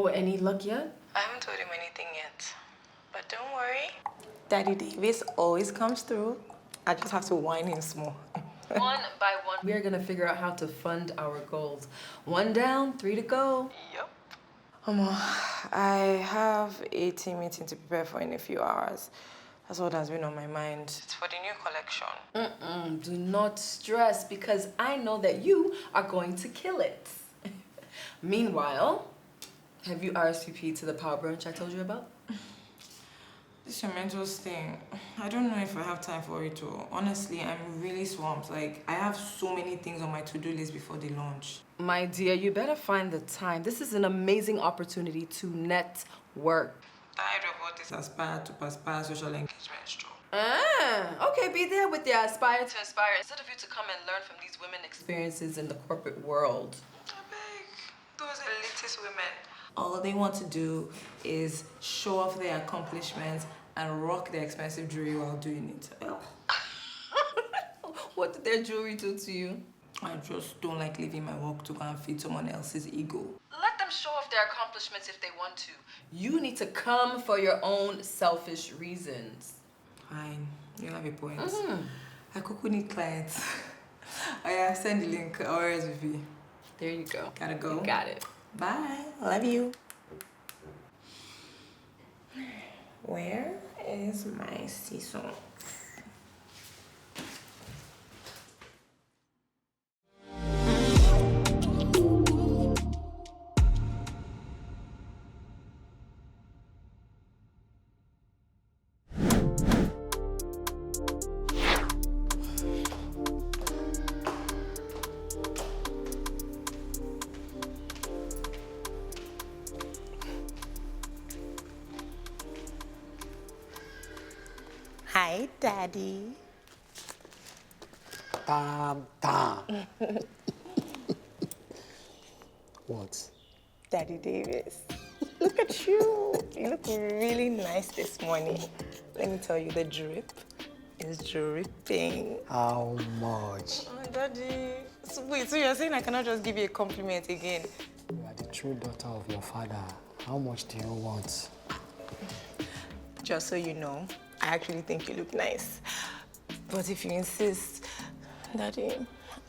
So, any luck yet? I haven't told him anything yet. But don't worry. Daddy Davis always comes through. I just have to whine him small. One by one, we are gonna figure out how to fund our goals. 1 down, 3 to go. Yep. I have a team meeting to prepare for in a few hours. That's what has been on my mind. It's for the new collection. Do not stress because I know that you are going to kill it. Meanwhile, have you RSVP'd to the power brunch I told you about? This Mentos thing, I don't know if I have time for it all. Honestly, I'm really swamped. Like, I have so many things on my to-do list before the launch. My dear, you better find the time. This is an amazing opportunity to network. Tired of all this aspire to perspire social engagement job. Okay, be there with your aspire to inspire instead of you to come and learn from these women experiences in the corporate world. I beg, those elitist women. All they want to do is show off their accomplishments and rock their expensive jewelry while doing it. What did their jewelry do to you? I just don't like leaving my work to go and feed someone else's ego. Let them show off their accomplishments if they want to. You need to come for your own selfish reasons. Fine, you have a point. I could need clients. Send the link or RSVP. There you go. Gotta go. You got it. Bye. Love you. Where is my seesaw? Hi, Daddy. Tam. What? Daddy Davis. Look at you. You look really nice this morning. Let me tell you, the drip is dripping. How much? Oh, Daddy. Wait, so you're saying I cannot just give you a compliment again? You are the true daughter of your father. How much do you want? Just so you know, I actually think you look nice. But if you insist, Daddy,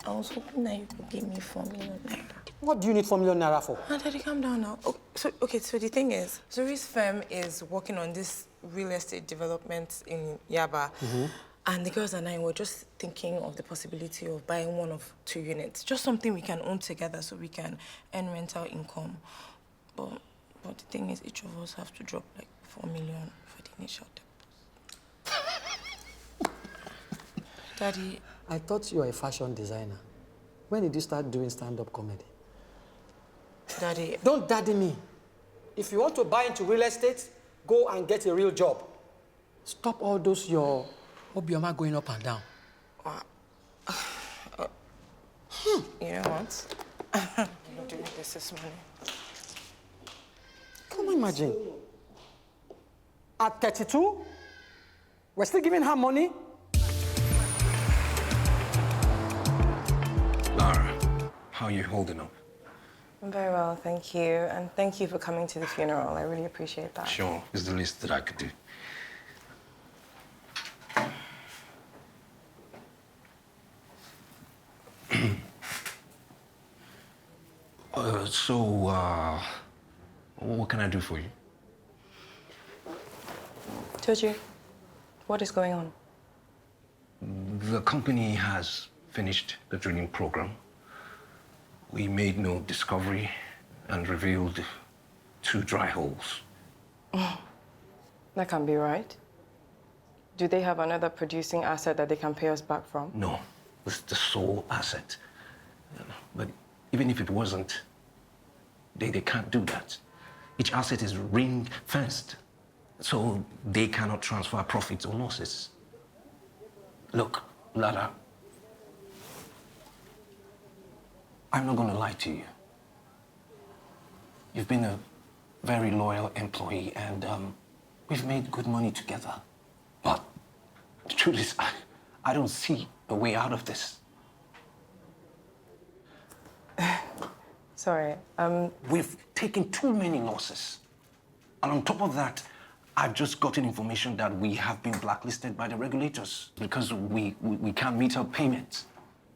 I was hoping that you could give me 4 million naira. What do you need 4 million naira for? Oh, Daddy, calm down now. Okay, so the thing is, Zuri's firm is working on this real estate development in Yaba. And the girls and I were just thinking of the possibility of buying 1 of 2 units. Just something we can own together so we can earn rental income. But the thing is, each of us have to drop like 4 million for the initial deposit. Daddy. I thought you were a fashion designer. When did you start doing stand-up comedy? Daddy. Don't daddy me. If you want to buy into real estate, go and get a real job. Stop all those your Obioma going up and down. You know what? I'm not doing this morning. Can you imagine? At 32, we're still giving her money? Lara, how are you holding up? I'm very well, thank you. And thank you for coming to the funeral. I really appreciate that. Sure, it's the least that I could do. What can I do for you? Soji, what is going on? The company has finished the drilling program. We made no discovery and revealed 2 dry holes. That can't be right. Do they have another producing asset that they can pay us back from? No, it's the sole asset. But even if it wasn't, they can't do that. Each asset is ring-fenced, so they cannot transfer profits or losses. Look, Lara, I'm not going to lie to you. You've been a very loyal employee, and we've made good money together. But the truth is, I don't see a way out of this. Sorry, We've taken too many losses. And on top of that, I've just gotten information that we have been blacklisted by the regulators because we can't meet our payments.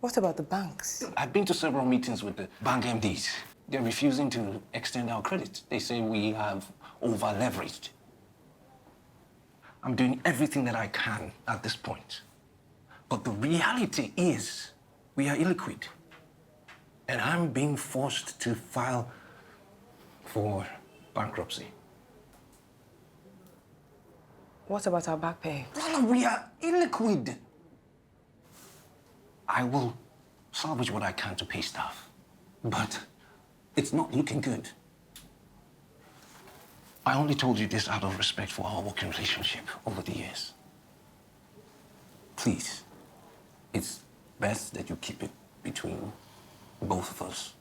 what about the banks? I've been to several meetings with the bank MDs. They're refusing to extend our credit. They say we have over-leveraged. I'm doing everything that I can at this point. But the reality is we are illiquid. And I'm being forced to file for bankruptcy. What about our back pay? Brother, we are illiquid. I will salvage what I can to pay staff, but it's not looking good. I only told you this out of respect for our working relationship over the years. Please, it's best that you keep it between both of us.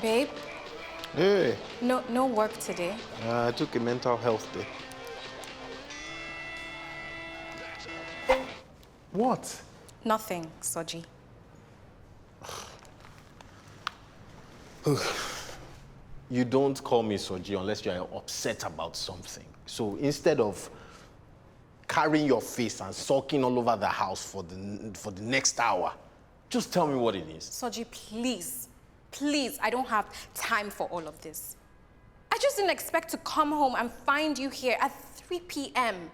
Babe, Hey, no work today. I took a mental health day. What? Nothing, Soji. You don't call me Soji unless you are upset about something. So instead of carrying your face and sulking all over the house for the next hour, just tell me what it is. Soji, please. Please, I don't have time for all of this. I just didn't expect to come home and find you here at 3 p.m.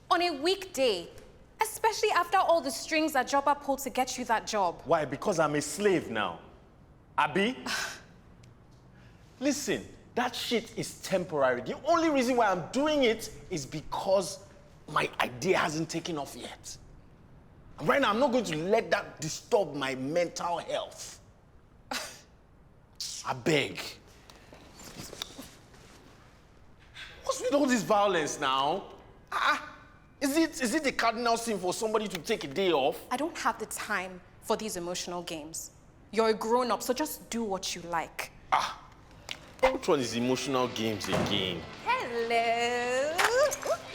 on a weekday, especially after all the strings that Jobba pulled to get you that job. Why? Because I'm a slave now. Abi? Listen, that shit is temporary. The only reason why I'm doing it is because my idea hasn't taken off yet. And right now, I'm not going to let that disturb my mental health. I beg. What's with all this violence now? Is it the cardinal sin for somebody to take a day off? I don't have the time for these emotional games. You're a grown-up, so just do what you like. Which one is emotional games again? Hello.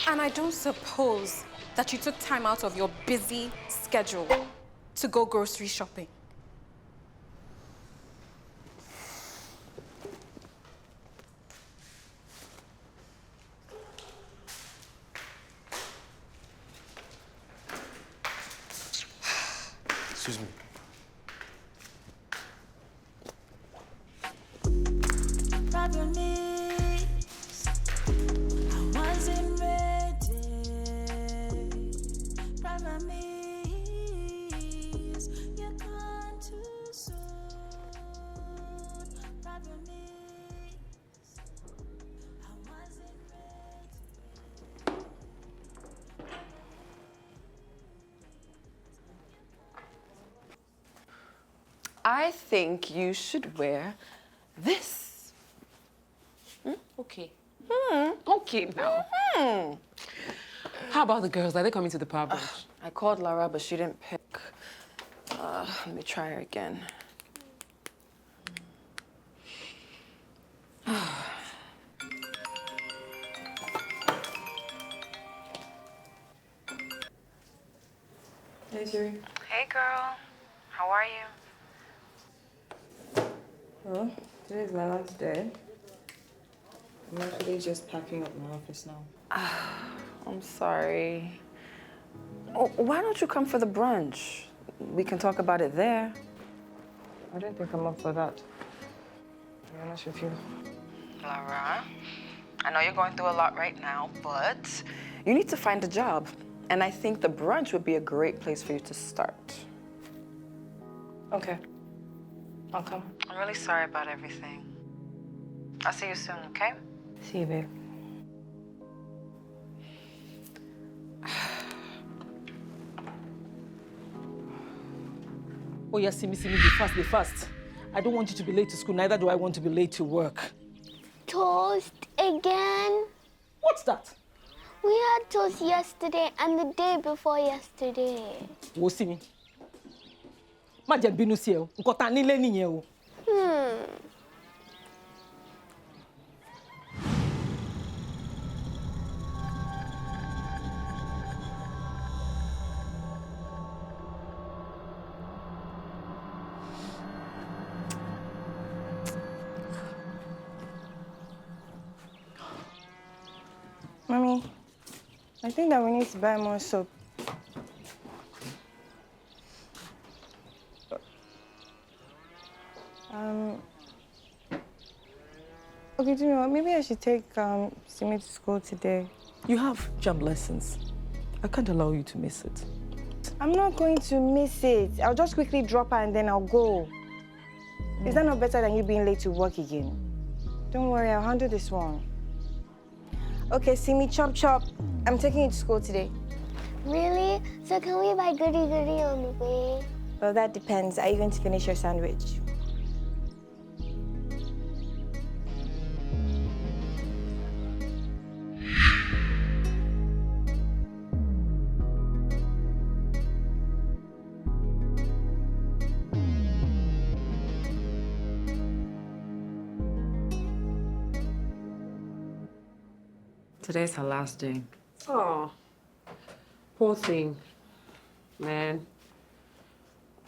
And I don't suppose that you took time out of your busy schedule to go grocery shopping. Excuse me. I think you should wear this. Okay. Okay now. How about the girls? Are they coming to the power brunch? I called Lara, but she didn't pick. Let me try her again. Hey, Zuri. Hey, girl. How are you? Well, today's my last day. I'm actually just packing up my office now. I'm sorry. Oh, why don't you come for the brunch? We can talk about it there. I don't think I'm up for that. To be honest with you. Lara, I know you're going through a lot right now, but you need to find a job. And I think the brunch would be a great place for you to start. Okay. I'll come. I'm really sorry about everything. I'll see you soon, okay? See you, babe. Oh, yeah, see me, be fast, be fast. I don't want you to be late to school, neither do I want to be late to work. Toast again? What's that? We had toast yesterday and the day before yesterday. Wo see me. Má jẹ́ bínú sí ẹ o. Nǹkan tá nílé nìyẹn o. Mommy, I think that we need to buy more soap. Okay, do you know what? Maybe I should take Simi to school today. You have jam lessons. I can't allow you to miss it. I'm not going to miss it. I'll just quickly drop her and then I'll go. Is that not better than you being late to work again? Don't worry, I'll handle this one. Okay, Simi, chop chop. I'm taking you to school today. Really? So can we buy goody goody on the way? Well, that depends. Are you going to finish your sandwich? Today's her last day. Oh, poor thing. Man,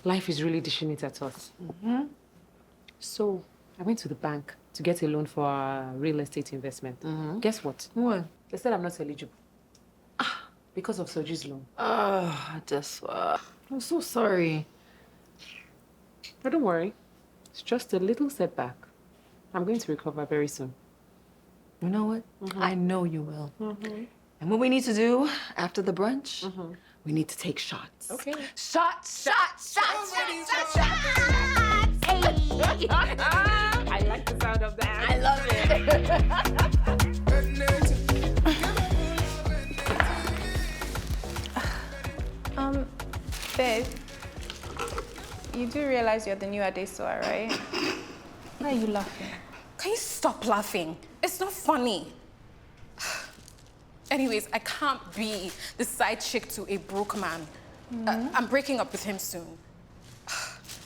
life is really dishing it at us. So, I went to the bank to get a loan for our real estate investment. Guess what? What? They said I'm not eligible. Because of Soji's loan. Adesuwa. I'm so sorry. But don't worry. It's just a little setback. I'm going to recover very soon. You know what? I know you will. And what we need to do after the brunch, we need to take shots. Okay. Shots! Hey! I like the sound of that. I love it. Babe, you do realize you're the new Adesuwa, right? Why are you laughing? Can you stop laughing? It's not funny. Anyways, I can't be the side chick to a broke man. I'm breaking up with him soon.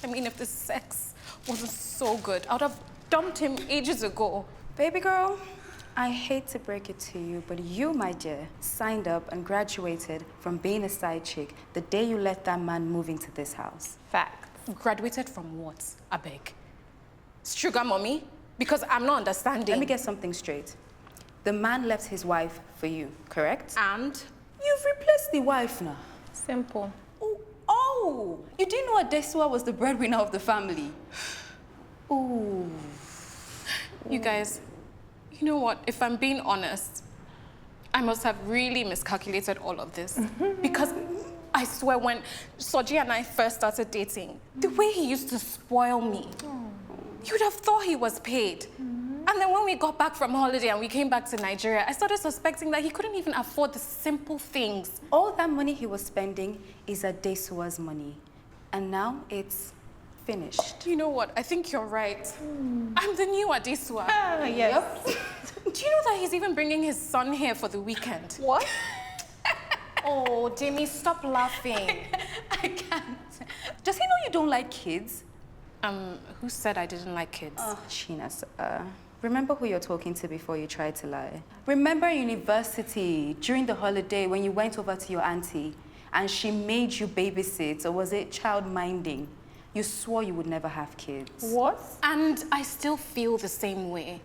I mean, if the sex wasn't so good, I would have dumped him ages ago. Baby girl, I hate to break it to you, but you, my dear, signed up and graduated from being a side chick the day you let that man move into this house. Fact. Graduated from what? I beg. Sugar mommy? Because I'm not understanding. Let me get something straight. The man left his wife for you, correct? And? You've replaced the wife now. Simple. Oh, you didn't know Adesuwa was the breadwinner of the family. Ooh. You guys, you know what? If I'm being honest, I must have really miscalculated all of this. Because I swear when Soji and I first started dating, the way he used to spoil me, you'd have thought he was paid. And then when we got back from holiday and we came back to Nigeria, I started suspecting that he couldn't even afford the simple things. All that money he was spending is Adesuwa's money. And now it's finished. You know what? I think you're right. I'm the new Adesuwa. Yes. Yep. Do you know that he's even bringing his son here for the weekend? What? Oh, Demi, stop laughing. I can't. Does he know you don't like kids? Who said I didn't like kids? Shinas, remember who you're talking to before you tried to lie. Remember university, during the holiday when you went over to your auntie and she made you babysit, or was it child minding? You swore you would never have kids. What? And I still feel the same way.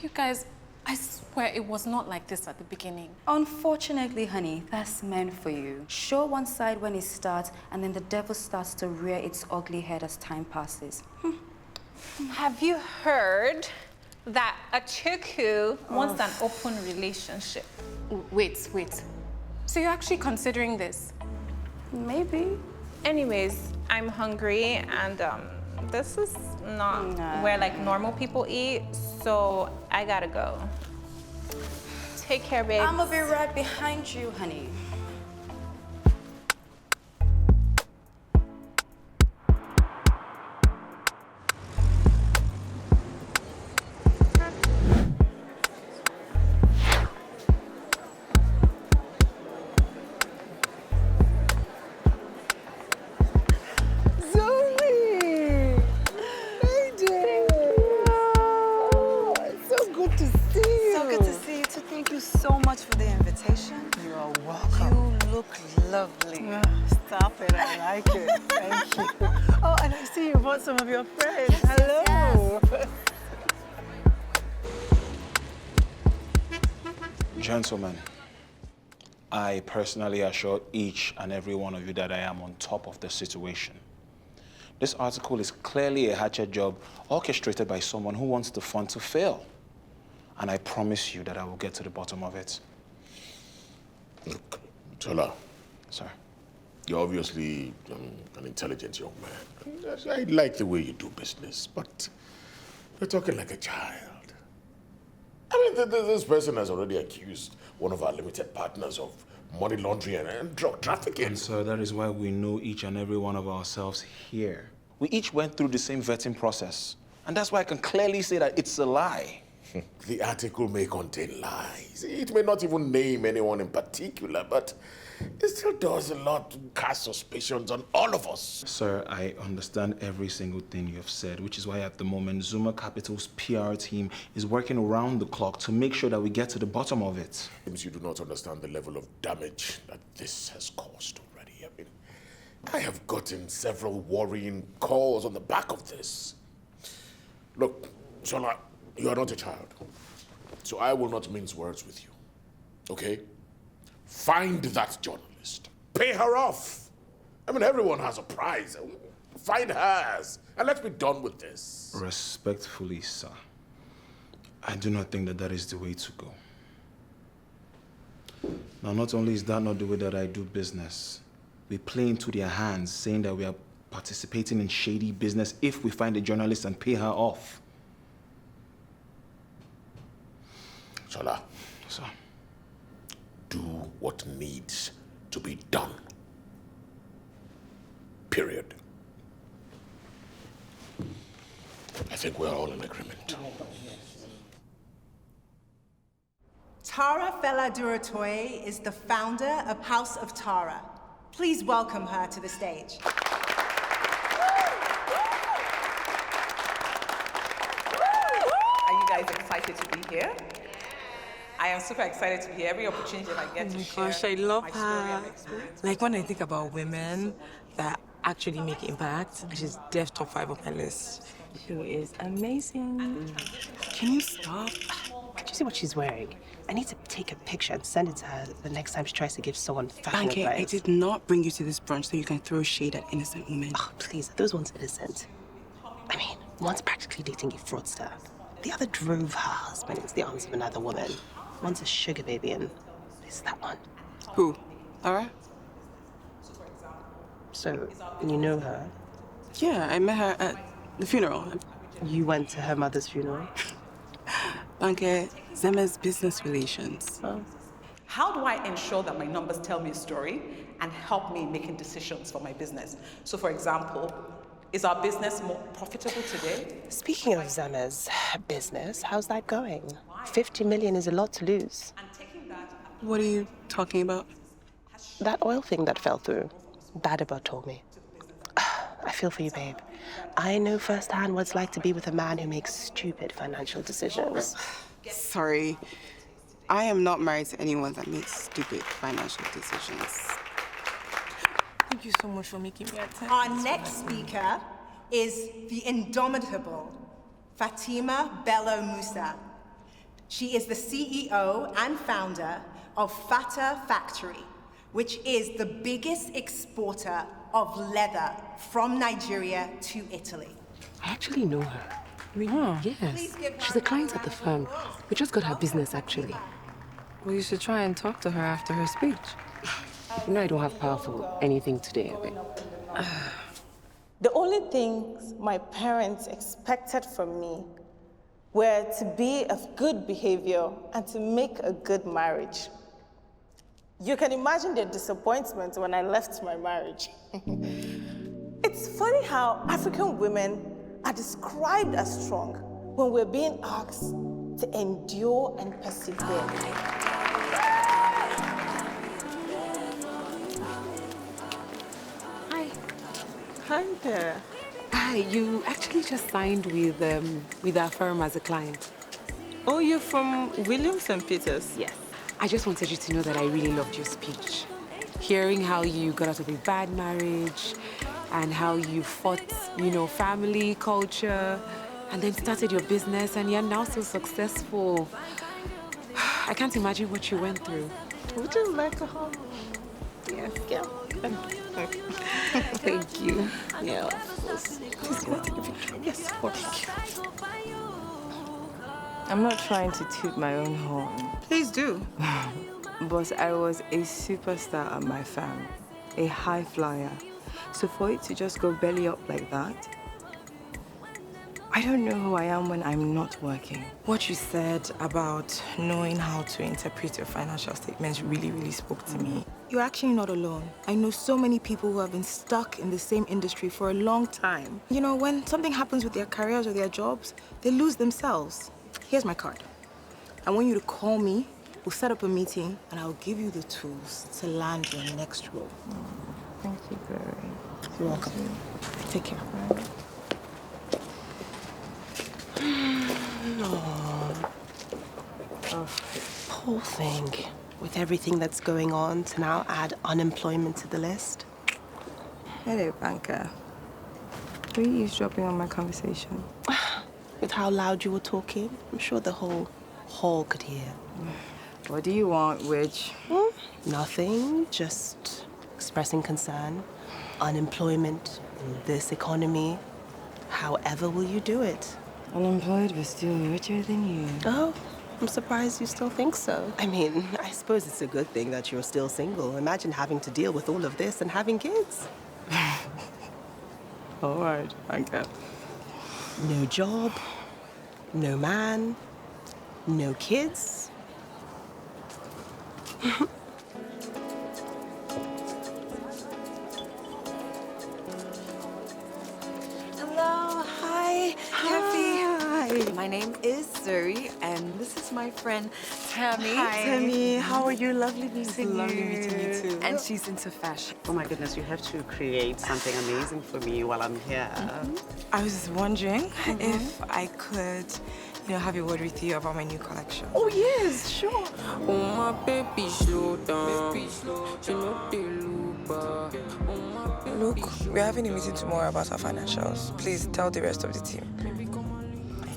You guys, I swear it was not like this at the beginning. Unfortunately, honey, that's meant for you. Show one side when it starts, and then the devil starts to rear its ugly head as time passes. Have you heard that a chick who wants an open relationship? Wait. So you're actually considering this? Maybe. Anyways, I'm hungry and this is not where like normal people eat, so I gotta go. Take care, babe. I'm gonna be right behind you, honey. look lovely. Stop it, I like it. Thank you. Oh, and I see you brought some of your friends. Yes, Hello. yes. Gentlemen, I personally assure each and every one of you that I am on top of the situation. This article is clearly a hatchet job orchestrated by someone who wants the fund to fail. And I promise you that I will get to the bottom of it. Look, Tsola. Sir. You're obviously an intelligent young man. I like the way you do business, but you're talking like a child. I mean, this person has already accused one of our limited partners of money laundering and drug trafficking. And sir, that is why we know each and every one of ourselves here. We each went through the same vetting process. And that's why I can clearly say that it's a lie. The article may contain lies. It may not even name anyone in particular, but it still does a lot to cast suspicions on all of us. Sir, I understand every single thing you have said, which is why at the moment Zuma Capital's PR team is working around the clock to make sure that we get to the bottom of it. Seems you do not understand the level of damage that this has caused already. I mean, I have gotten several worrying calls on the back of this. Look, Tsola, you are not a child, so I will not mince words with you, okay? Find that journalist. Pay her off. I mean, everyone has a prize. Find hers, and let's be done with this. Respectfully, sir, I do not think that that is the way to go. Now, not only is that not the way that I do business, we play into their hands, saying that we are participating in shady business if we find a journalist and pay her off. Tsola. Sir. Do what needs to be done. Period. I think we're all in agreement. Tara Fela Duratoy is the founder of House of Tara. Please welcome her to the stage. Are you guys excited to be here? I am super excited to be here. Every opportunity that I get to share Gosh, I love my story her. and experience. Like when I think about women that actually make impact, she's def top 5 of my list. She is amazing. Can you stop? Did you see what she's wearing? I need to take a picture and send it to her the next time she tries to give someone fashion Banky, advice. I did not bring you to this brunch so you can throw shade at innocent women. Oh, please, those ones innocent. I mean, one's practically dating a fraudster. The other drove her husband into the arms of another woman. One's a sugar baby, and this is that one. Who? Lara? So, you know her? Yeah, I met her at the funeral. You went to her mother's funeral? Banky, Zeme's business relations. Oh. How do I ensure that my numbers tell me a story and help me in making decisions for my business? So, for example, is our business more profitable today? Speaking of Zeme's business, how's that going? 50 million is a lot to lose. What are you talking about? That oil thing that fell through. Adesuwa told me. I feel for you, babe. I know firsthand what it's like to be with a man who makes stupid financial decisions. Sorry. I am not married to anyone that makes stupid financial decisions. Thank you so much for making me attend. Our next speaker is the indomitable Fatima Bello Musa. She is the CEO and founder of Fata Factory, which is the biggest exporter of leather from Nigeria to Italy. I actually know her. Really? Yes. She's a client at the firm. We just got her business, actually. Well, you should try and talk to her after her speech. You know I don't have power for anything today, right? The only things my parents expected from me were to be of good behavior and to make a good marriage. You can imagine their disappointment when I left my marriage. It's funny how African women are described as strong when we're being asked to endure and persevere. Hi there. Hi, you actually just signed with our firm as a client. Oh, you're from Williams and Peters? Yes. I just wanted you to know that I really loved your speech. hearing how you got out of a bad marriage and how you fought, family, culture, and then started your business and you're now so successful. I can't imagine what you went through. Would you like a hug? Yes. Yeah. Thank you. Yeah, of course. Please can I take a picture? Yes, of course. I'm not trying to toot my own horn. Please do. But I was a superstar at my firm, a high flyer. So for it to just go belly up like that, I don't know who I am when I'm not working. What you said about knowing how to interpret your financial statements really, really spoke to me. You're actually not alone. I know so many people who have been stuck in the same industry for a long time. You know, when something happens with their careers or their jobs, they lose themselves. Here's my card. I want you to call me, we'll set up a meeting, and I'll give you the tools to land your next role. Thank you, Glory. You're welcome. Take care. Oh, poor thing. With everything that's going on, to now add unemployment to the list. Hello, banker. Were you eavesdropping on my conversation? With how loud you were talking, I'm sure the whole hall could hear. What do you want, witch? Nothing, just expressing concern. Unemployment in this economy. However will you do it? Unemployed but still richer than you. Oh, I'm surprised you still think so. I mean, I suppose it's a good thing that you're still single. Imagine having to deal with all of this and having kids. All right, banker. No job, no man, no kids. Hello, hi, Kathy. My name is Zuri, and this is my friend Tami. Hi. Tami, how are you? Lovely meeting you. Lovely meeting you too. And she's into fashion. Oh my goodness, you have to create something amazing for me while I'm here. I was wondering if I could, have a word with you about my new collection. Oh, yes, sure. Oh, my baby, slow down. Look, we're having a meeting tomorrow about our financials. Please tell the rest of the team.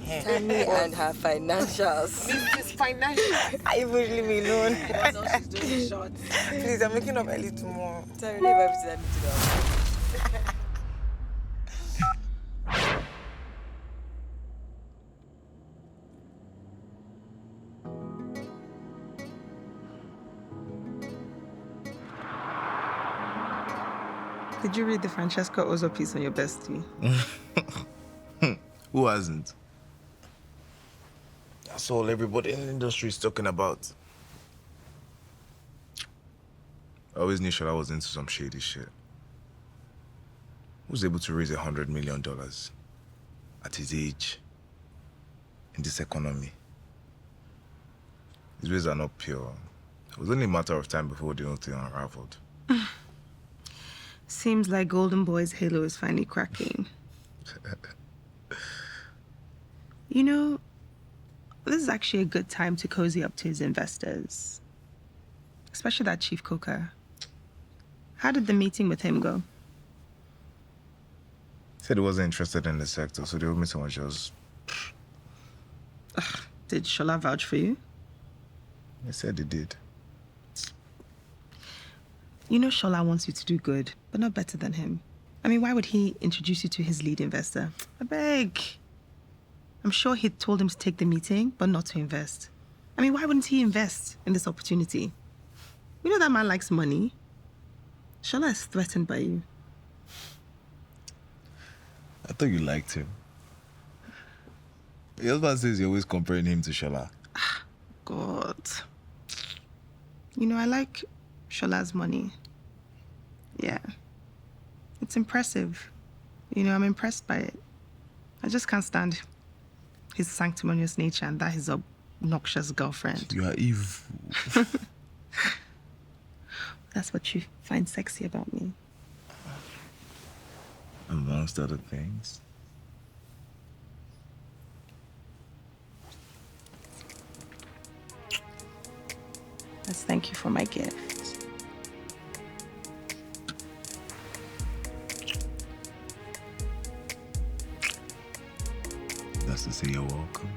Tami and her financials. Mrs. Financial. I even leave me alone. Please, I'm waking up early tomorrow. Tell me everything I need to know. Did you read the Francesca Ozo piece on your bestie? Who hasn't? That's all everybody in the industry is talking about. I always knew Shola was into some shady shit. Who was able to raise $100 million at his age in this economy? His ways are not pure. It was only a matter of time before the whole thing unraveled. Seems like Golden Boy's halo is finally cracking. You know, this is actually a good time to cozy up to his investors. Especially that Chief Coker. How did the meeting with him go? Said he wasn't interested in the sector, so they owed me so much else. Did Shola vouch for you? They said he did. You know Shola wants you to do good, but not better than him. I mean, why would he introduce you to his lead investor? I beg. I'm sure he told him to take the meeting, but not to invest. I mean, why wouldn't he invest in this opportunity? We know that man likes money. Shola is threatened by you. I thought you liked him. Your husband says you're always comparing him to Shola. God. You know, I like Shola's money. Yeah. It's impressive. You know, I'm impressed by it. I just can't stand his sanctimonious nature and that his obnoxious girlfriend. You are evil. That's what you find sexy about me. Amongst other things. Let's thank you for my gift. has to say you're welcome.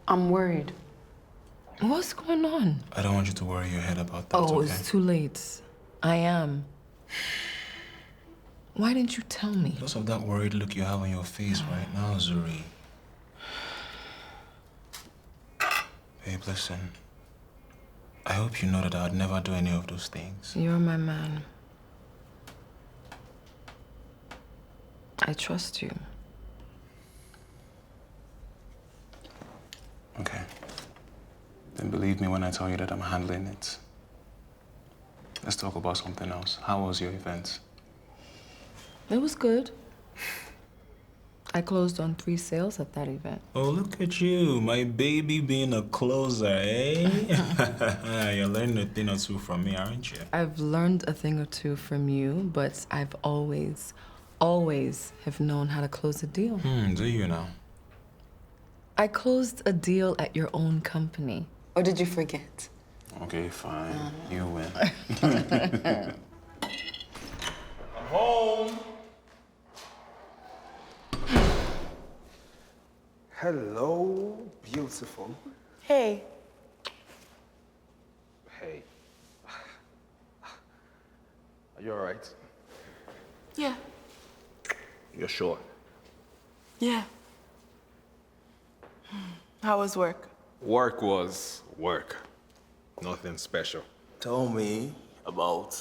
I'm worried. What's going on? I don't want you to worry your head about that, Oh, okay? it's too late. I am. Why didn't you tell me? Because of that worried look you have on your face right now, Zuri. Babe, listen. I hope you know that I'd never do any of those things. You're my man. I trust you. Okay. Then believe me when I tell you that I'm handling it. Let's talk about something else. How was your event? It was good. I closed on 3 sales at that event. Oh, look at you, my baby being a closer, eh? You're learning a thing or two from me, aren't you? I've learned a thing or two from you, but I've always have known how to close a deal. Do you now? I closed a deal at your own company. Or did you forget? Okay, fine. You win. I'm home. Hello, beautiful. Hey. Hey. Are you all right? Yeah. You're sure? Yeah. How was work? Work was work. Nothing special. Tell me about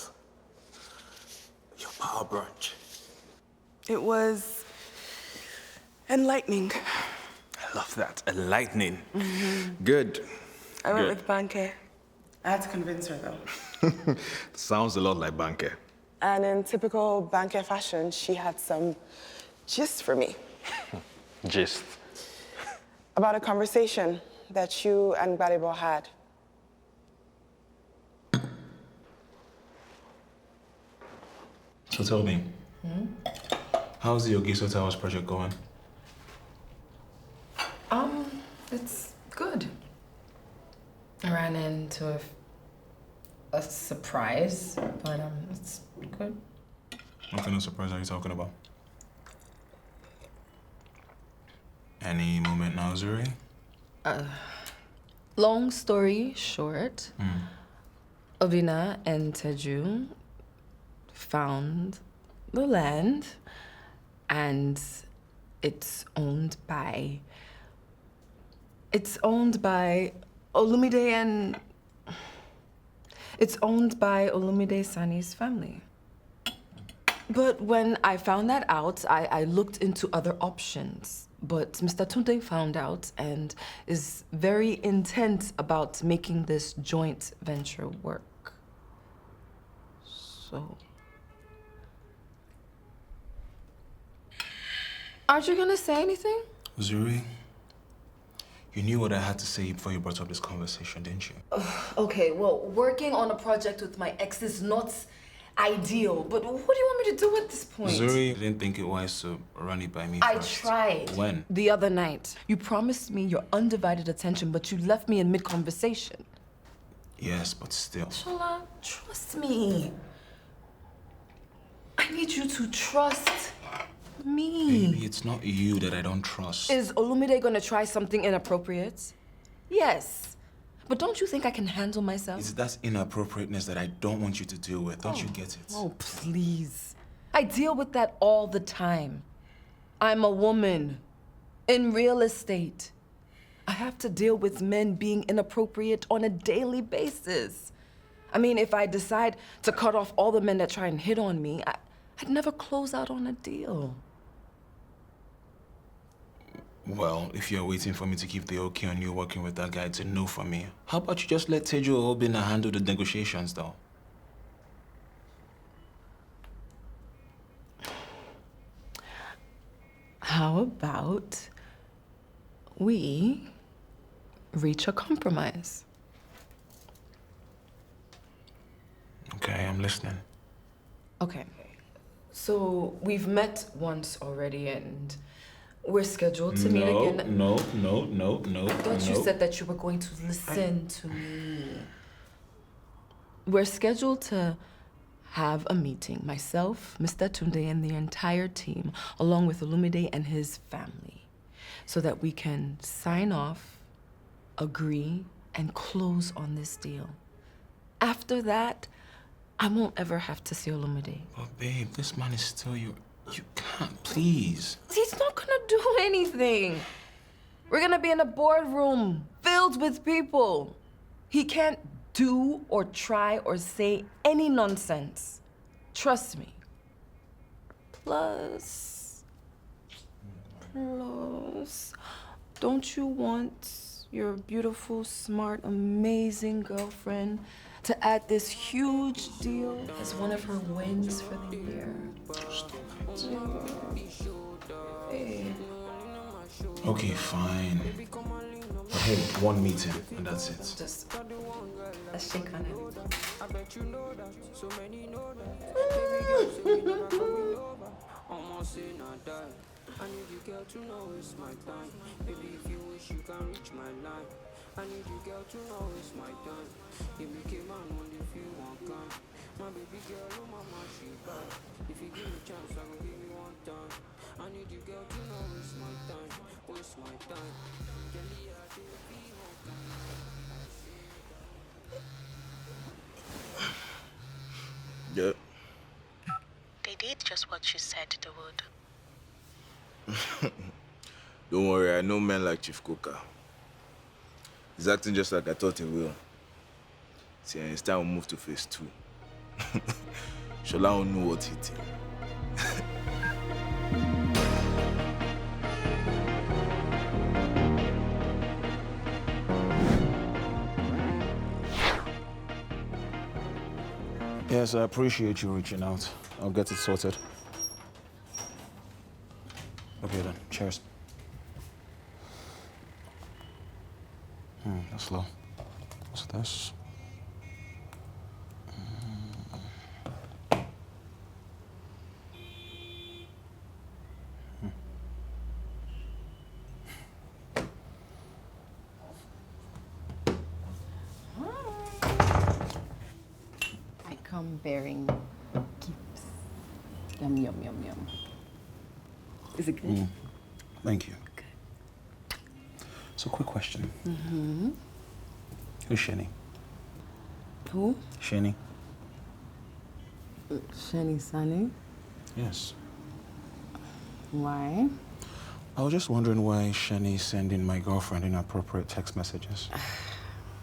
your power brunch. It was enlightening. I love that. Enlightening. Good. I went Good. with Banke. I had to convince her though. Sounds a lot like Banke. And in typical Banke fashion, she had some gist for me. Gist. About a conversation that you and Gbadebo had. So tell me, how's the Ogiso Towers project going? It's good. I ran into a surprise, but it's good. What kind of surprise are you talking about? Any moment now, Zuri? Long story short, Obina and Teju found the land, and it's owned by Olumide and it's owned by Olumide Sani's family. But when I found that out, I looked into other options. But Mr. Tunde found out and is very intent about making this joint venture work. So... Aren't you gonna say anything? Zuri, you knew what I had to say before you brought up this conversation, didn't you? Okay, well, working on a project with my ex is not ideal, but what do you want me to do at this point? Zuri didn't think it wise to run it by me I first. tried. When? The other night. You promised me your undivided attention, but you left me in mid-conversation. Yes, but still. Tsola, trust me. I need you to trust me. Baby, it's not you that I don't trust. Is Olumide gonna try something inappropriate? Yes. But don't you think I can handle myself? It's that inappropriateness that I don't want you to deal with. Don't you get it? Oh, please. I deal with that all the time. I'm a woman in real estate. I have to deal with men being inappropriate on a daily basis. I mean, if I decide to cut off all the men that try and hit on me, I'd never close out on a deal. Well, if you're waiting for me to keep the okay on you working with that guy, it's a no for me. How about you just let Teju or Obina handle the negotiations, though? How about we reach a compromise? Okay, I'm listening. Okay. So we've met once already and we're scheduled to meet again. No. But you said that you were going to listen to me. We're scheduled to have a meeting, myself, Mr. Tunde, and the entire team, along with Olumide and his family, so that we can sign off, agree, and close on this deal. After that, I won't ever have to see Olumide. But babe, this man is still you can't, please. He's not gonna do anything. We're gonna be in a boardroom filled with people. He can't do or try or say any nonsense. Trust me. Plus, don't you want your beautiful, smart, amazing girlfriend to add this huge deal as one of her wins for the year? Okay, fine. But hey, one meeting, and that's it. Just a shake on it. I need you, girl, to know it's my time. Baby, if you wish, you can reach my line. I need you, girl, to know it's my time. You became man only if you want come. My baby girl, oh mama, she bad. If you give me a chance, I will give you one time. I need you, girl, to know it's my time. Oh, it's my time. Kelly, I do be one time. Yeah. They did just what you said they would. Don't worry, I know men like Chief Coca. He's acting just like I thought he will. See, it's time we move to phase 2. Shola will know what hit him. Yes, I appreciate you reaching out. I'll get it sorted. Okay then, cheers. That's low. What's this? I come bearing gifts. Yum, yum, yum, yum. Is it good? Thank you. Good. So, quick question. Who's Sheni? Who? Sheni. Sheni Sanni. Yes. Why? I was just wondering why Sheni's sending my girlfriend inappropriate text messages.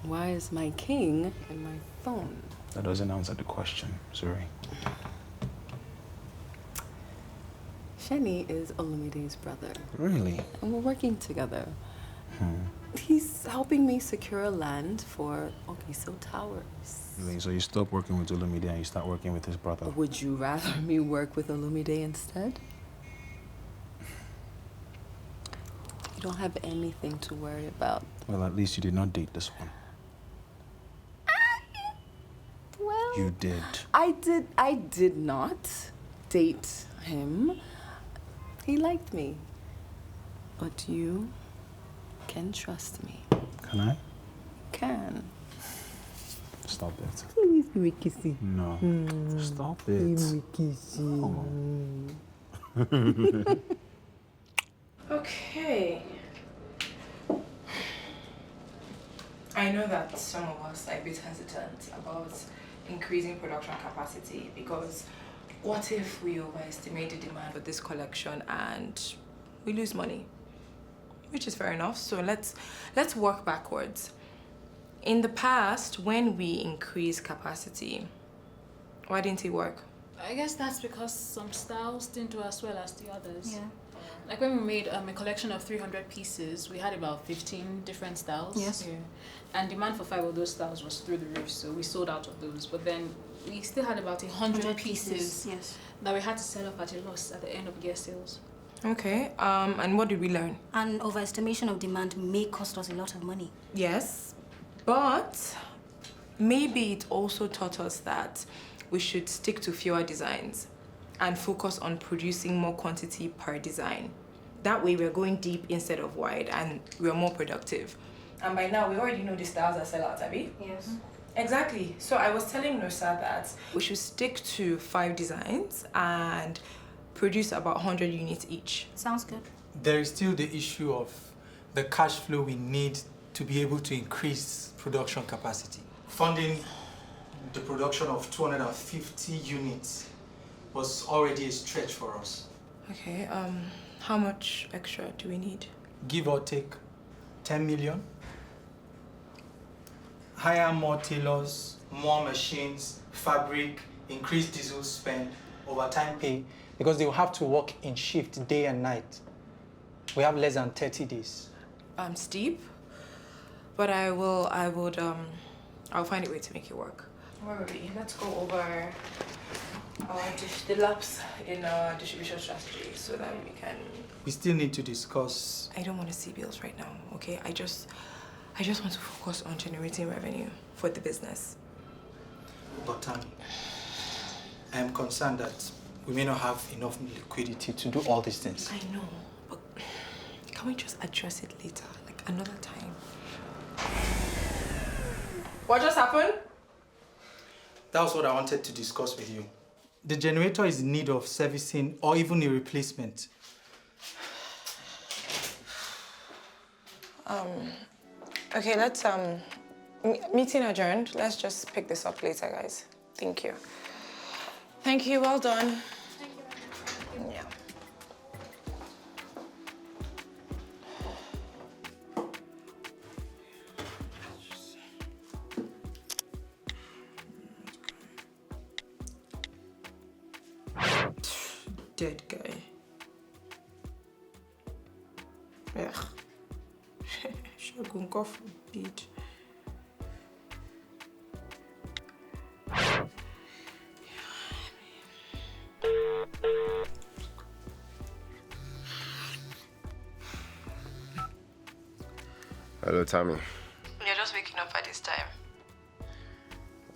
Why is my king in my phone? That doesn't answer the question, Zuri. Sheni is Olumide's brother. Really? And we're working together. He's helping me secure land for Ogiso Towers. Really? So you stop working with Olumide and you start working with his brother? Would you rather me work with Olumide instead? You don't have anything to worry about. Well, at least you did not date this one. Well, You did. I did not date him. He liked me. But you can trust me. Can I? Can. Stop it. Please, me kissy. No. Stop it. Me kissy. Okay. I know that some of us are a bit hesitant about increasing production capacity because what if we overestimate the demand for this collection and we lose money? Which is fair enough. So let's work backwards. In the past, when we increased capacity, why didn't it work? I guess that's because some styles didn't do as well as the others. Yeah. Like when we made a collection of 300 pieces, we had about 15 different styles. Yes. Yeah. And demand for 5 of those styles was through the roof, so we sold out of those. But then we still had about 100 pieces yes, that we had to sell off at a loss at the end of year sales. Okay, and what did we learn? An overestimation of demand may cost us a lot of money. Yes, but maybe it also taught us that we should stick to fewer designs and focus on producing more quantity per design. That way we're going deep instead of wide and we're more productive. And by now we already know the styles that sell out, Abby. Yes. Exactly. So I was telling Nusa that we should stick to 5 designs and produce about 100 units each. Sounds good. There is still the issue of the cash flow we need to be able to increase production capacity. Funding the production of 250 units was already a stretch for us. Okay, how much extra do we need? Give or take 10 million. Hire more tailors, more machines, fabric, increase diesel spend, overtime pay, because they will have to work in shift day and night. We have less than 30 days. Steep, but I'll find a way to make it work. Where are we? Let's go over the laps in our distribution strategy so that we can... We still need to discuss... I don't want to see bills right now, okay? I just want to focus on generating revenue for the business. But Tami, I am concerned that we may not have enough liquidity to do all these things. I know, but can we just address it later, like another time? What just happened? That was what I wanted to discuss with you. The generator is in need of servicing or even a replacement. Okay, let's, meeting adjourned. Let's just pick this up later, guys. Thank you. Thank you, well done. Thank you. Yeah. Dead guy. Ugh. Shagun, God forbid. Hello, Tami. You're just waking up at this time.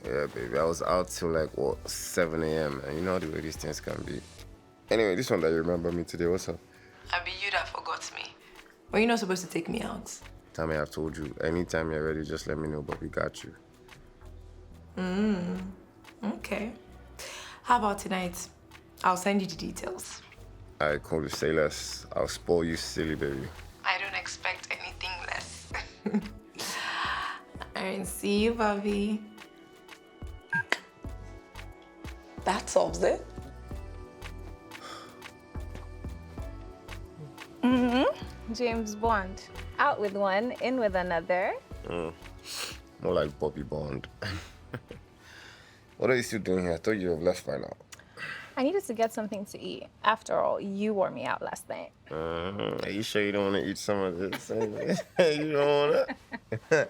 Yeah, baby. I was out till like, 7 a.m. And you know the way these things can be. Anyway, this one that you remember me today, what's up? I be you that forgot me. Were you not supposed to take me out? Tami, I've told you, anytime you're ready, just let me know, but we got you. Okay. How about tonight? I'll send you the details. Alright, cool. Say less. I'll spoil you silly, baby. I don't expect anything less. Alright, see you, Bobby. That solves it. James Bond. Out with one, in with another. More like Bobby Bond. What are you still doing here? I thought you have left by now. I needed to get something to eat. After all, you wore me out last night. Are you sure you don't want to eat some of this? You don't want to?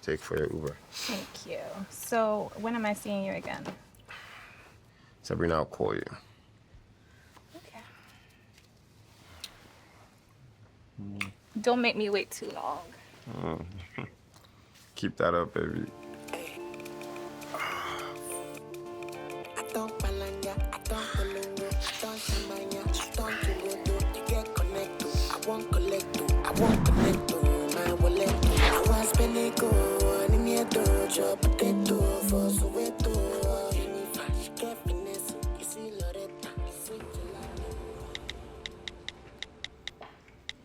Take for your Uber. Thank you. So, when am I seeing you again? Sabrina, I'll call you. Okay. Don't make me wait too long. Keep that up, baby.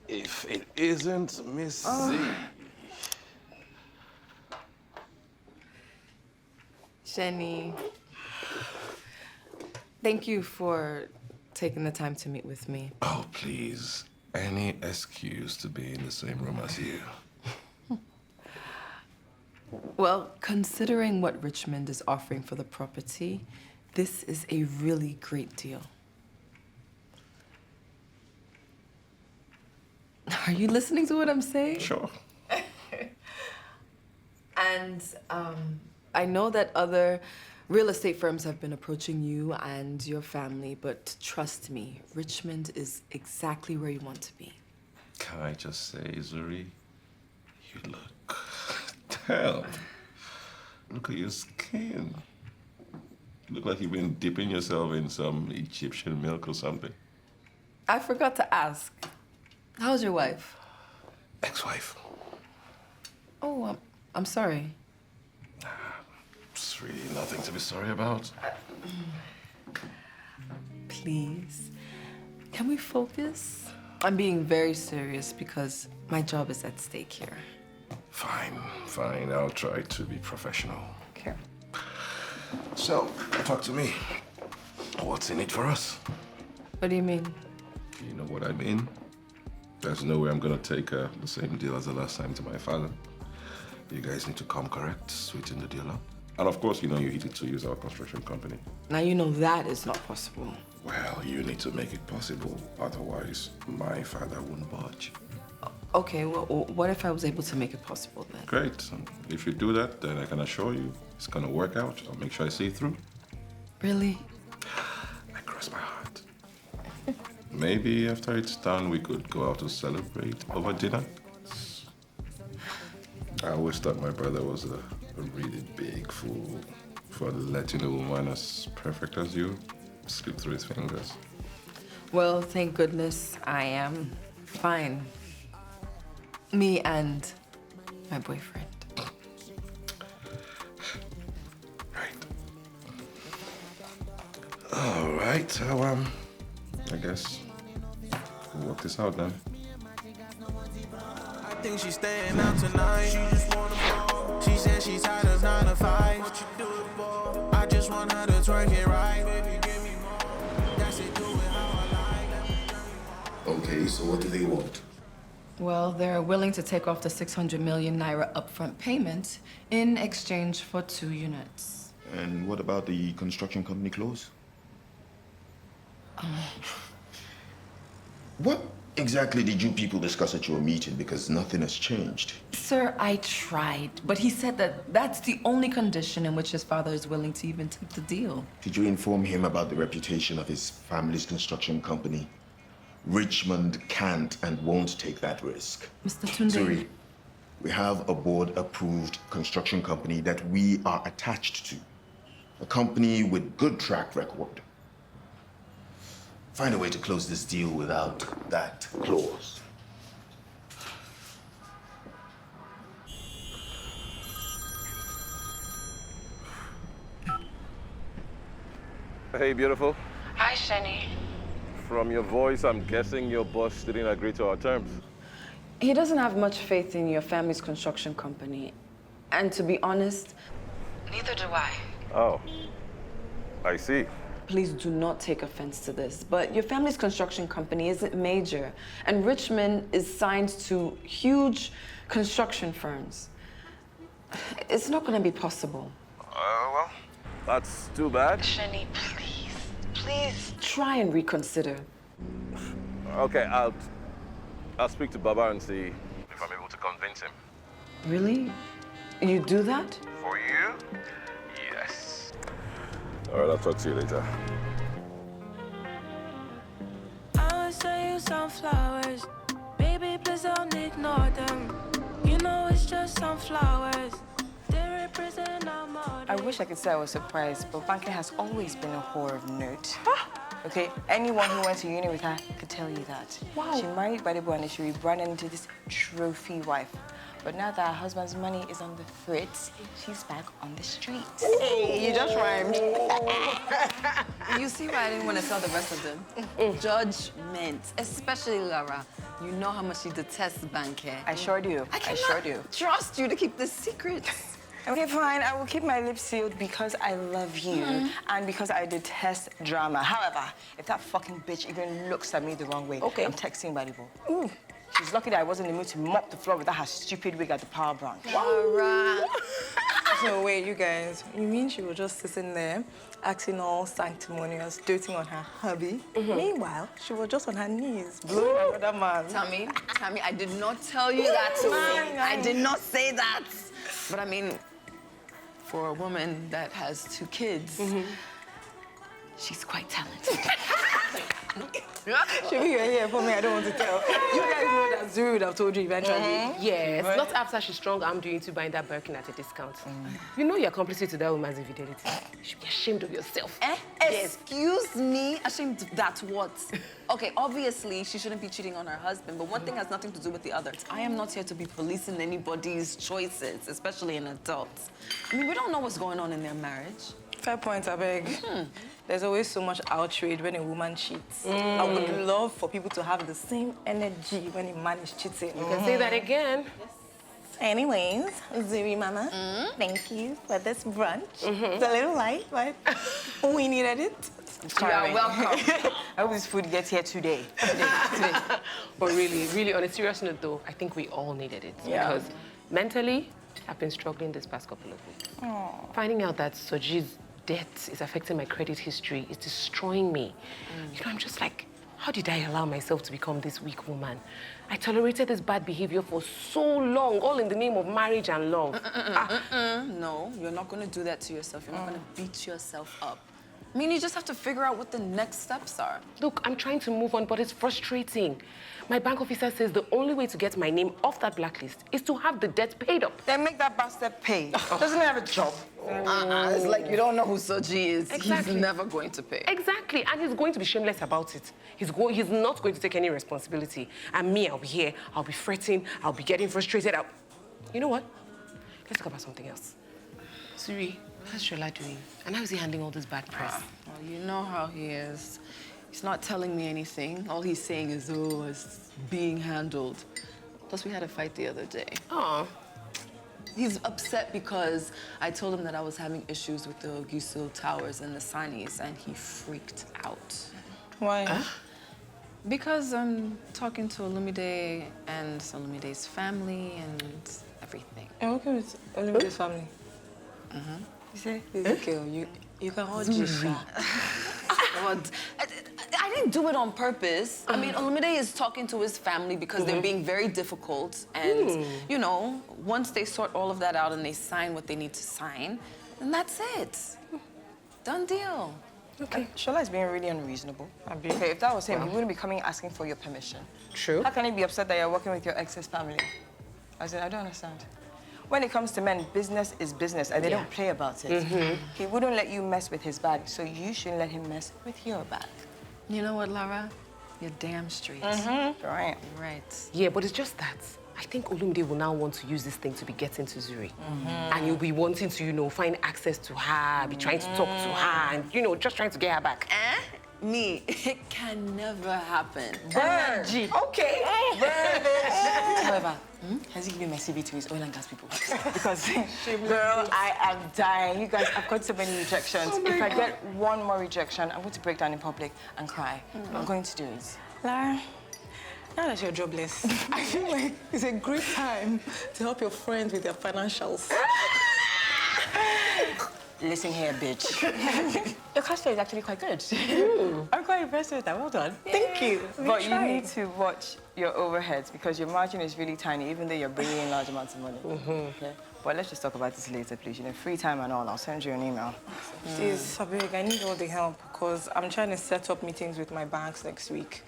If it isn't Miss Z. Seni, thank you for taking the time to meet with me. Oh, please. Any excuse to be in the same room as you. Well, considering what Richmond is offering for the property, this is a really great deal. Are you listening to what I'm saying? Sure. And I know that other real estate firms have been approaching you and your family, but trust me, Richmond is exactly where you want to be. Can I just say, Zuri, you look... Damn. Look at your skin. You look like you've been dipping yourself in some Egyptian milk or something. I forgot to ask. How's your wife? Ex-wife. Oh, I'm sorry. It's really nothing to be sorry about. Please, can we focus? I'm being very serious because my job is at stake here. Fine, fine. I'll try to be professional. Okay. So, talk to me. What's in it for us? What do you mean? You know what I mean? There's no way I'm gonna take the same deal as the last time to my father. You guys need to come correct, sweeten the deal up. And of course, you know you needed to use our construction company. Now you know that is not possible. Well, you need to make it possible. Otherwise, my father won't budge. Okay, well, what if I was able to make it possible then? Great. If you do that, then I can assure you it's gonna work out. I'll make sure I see it through. Really? I cross my heart. Maybe after it's done, we could go out to celebrate over dinner. I always thought my brother was a really big fool for letting a woman as perfect as you slip through his fingers. Well, thank goodness I am fine. Me and my boyfriend. All right, so, I guess we'll work this out then. I think she's staying out tonight. She just wanna fall. She said she's tired of 9 to 5. What you do it for? I just want her to twerk it right. Baby, give me more. That's it, do it how I like. Okay, so what do they want? Well, they're willing to take off the 600 million naira upfront payment in exchange for 2 units. And what about the construction company clause? What exactly did you people discuss at your meeting? Because nothing has changed. Sir, I tried, but he said that that's the only condition in which his father is willing to even take the deal. Did you inform him about the reputation of his family's construction company? Richmond can't and won't take that risk. Mr. Tunde. Zuri, we have a board-approved construction company that we are attached to. A company with good track record. Find a way to close this deal without that clause. Hey, beautiful. Hi, Seni. From your voice, I'm guessing your boss didn't agree to our terms. He doesn't have much faith in your family's construction company. And to be honest, neither do I. Oh, I see. Please do not take offense to this, but your family's construction company isn't major, and Richmond is signed to huge construction firms. It's not going to be possible. Well, that's too bad. Seni, please try and reconsider. Okay, I'll speak to Baba and see if I'm able to convince him. Really? You do that? For you? Yes. All right, I'll talk to you later. I will send you some flowers. Baby, please don't ignore them. You know it's just some flowers. They represent our mother. I wish I could say I was surprised, but banking has always been a whore of note. Okay, anyone who went to uni with her could tell you that. Wow. She married Bode and she rebranded into this trophy wife. But now that her husband's money is on the fritz, she's back on the streets. Hey, you just rhymed. You see why I didn't want to tell the rest of them? Judgment, especially Lara. You know how much she detests banking. I sure do. I sure do. Trust you to keep this secret. Okay, fine. I will keep my lips sealed because I love you and because I detest drama. However, if that fucking bitch even looks at me the wrong way, I'm texting Bode. Ooh. She's lucky that I wasn't in the mood to mop the floor without her stupid wig at the power branch. Lara. So wait, you guys, you mean she was just sitting there, acting all sanctimonious, doting on her hubby? Meanwhile, she was just on her knees, blowing another man. Tami, I did not tell you that. I did not say that. But I mean, for a woman that has 2 kids, she's quite talented. Should you're here for me, I don't want to tell. You guys know that Zuri would have told you eventually. Yes, Right? not after she's strong armed you into buying that Birkin at a discount. You know you're complicit to that woman's infidelity. You should be ashamed of yourself. Excuse me? Ashamed that what? Okay, obviously she shouldn't be cheating on her husband, but one thing has nothing to do with the other. I am not here to be policing anybody's choices, especially an adult. I mean, we don't know what's going on in their marriage. Fair point, I beg. There's always so much outrage when a woman cheats. I would love for people to have the same energy when a man is cheating. You can say that again. Anyways, Zuri Mama, thank you for this brunch. It's a little light, but we needed it. You are welcome. I hope this food gets here today. But really, on a serious note though, I think we all needed it. Yeah. Because mentally, I've been struggling this past couple of weeks. Finding out that Soji's debt is affecting my credit history is destroying me. You know, I'm just like, how did I allow myself to become this weak woman? I tolerated this bad behavior for so long, all in the name of marriage and love. No, you're not going to do that to yourself. You're not going to beat yourself up. I mean, you just have to figure out what the next steps are. Look, I'm trying to move on, but it's frustrating. My bank officer says the only way to get my name off that blacklist is to have the debt paid up. Then make that bastard pay. Doesn't he have a job? It's like you don't know who Soji is. Exactly. He's never going to pay. Exactly, and he's going to be shameless about it. He's not going to take any responsibility. And me, I'll be here, I'll be fretting, I'll be getting frustrated. You know what? Let's talk about something else. Zuri, how's Tsola doing? And how's he handling all this bad press? Well, you know how he is. He's not telling me anything. All he's saying is, oh, it's being handled. Plus, we had a fight the other day. Oh. He's upset because I told him that I was having issues with the Ogiso towers and the Sannis, and he freaked out. Why? Because I'm talking to Olumide and Olumide's family and everything. I'm working with Olumide's family. You say? It's okay. You can hold Jisha. I didn't do it on purpose. I mean, Olumide is talking to his family because they're being very difficult. And, you know, once they sort all of that out and they sign what they need to sign, then that's it. Done deal. Okay. Tsola is being really unreasonable. Okay, if that was him, he wouldn't be coming asking for your permission. True. How can he be upset that you're working with your ex's family? I said, I don't understand. When it comes to men, business is business, and they don't play about it. He wouldn't let you mess with his bag, so you shouldn't let him mess with your bag. You know what, Lara? You're damn straight. Right. Right. Yeah, but it's just that. I think Olumide will now want to use this thing to be getting to Zuri. And you'll be wanting to, you know, find access to her, be trying to talk to her, and, you know, just trying to get her back. Me, it can never happen. Burn. Okay. Burn it. However, has he given my CV to his oil and gas people? Because, girl, I am dying. You guys, I've got so many rejections. If I get one more rejection, I'm going to break down in public and cry. I'm going to do it. Lara, now that you're jobless, I feel like it's a great time to help your friends with their financials. Listen here, bitch. Your cash flow is actually quite good. I'm quite impressed with that. Well done. Thank you. But you need to watch your overheads because your margin is really tiny, even though you're bringing in large amounts of money. Okay? But let's just talk about this later, please. You know, free time and all. I'll send you an email. Please, Sabig, I need all the help because I'm trying to set up meetings with my banks next week.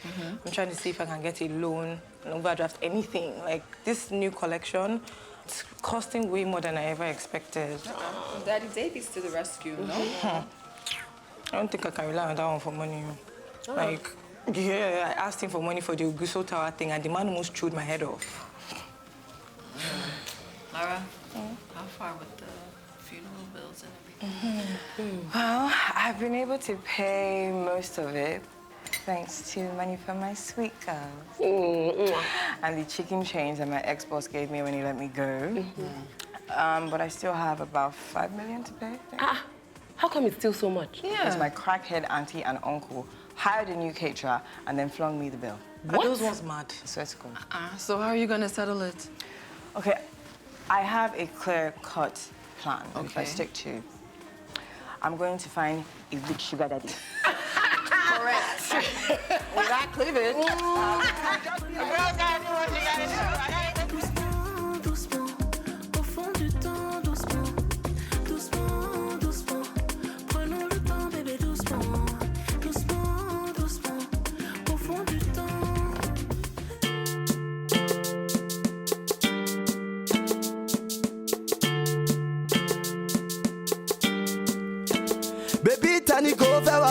I'm trying to see if I can get a loan, an overdraft, anything. Like this new collection, it's costing way more than I ever expected. Daddy Davy's to the rescue, no? I don't think I can rely on that one for money. Like, yeah, I asked him for money for the Ogiso Tower thing, and the man almost chewed my head off. Lara, how far with the funeral bills and everything? Well, I've been able to pay most of it, thanks to money from my sweet girl. And the chicken change that my ex-boss gave me when he let me go. But I still have about 5 million to pay. How come it's still so much? Because my crackhead auntie and uncle hired a new caterer and then flung me the bill. What? Are those ones mad? I swear to God. So how are you going to settle it? Okay, I have a clear-cut plan. Okay. If I stick to, I'm going to find a rich sugar daddy. Correct. Without cleavage.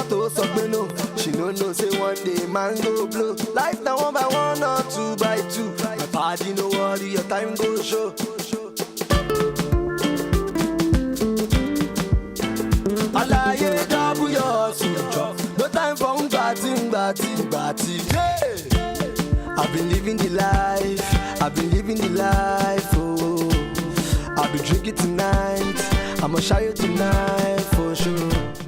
to no. She no know say one day man go blow. Life now 1 by 1 or 2 by 2. My party no worry, your time go show. Alaye double your suit. No time for batty. Hey! I've been living the life, oh. I'll be drinking tonight, I'ma show you tonight for sure.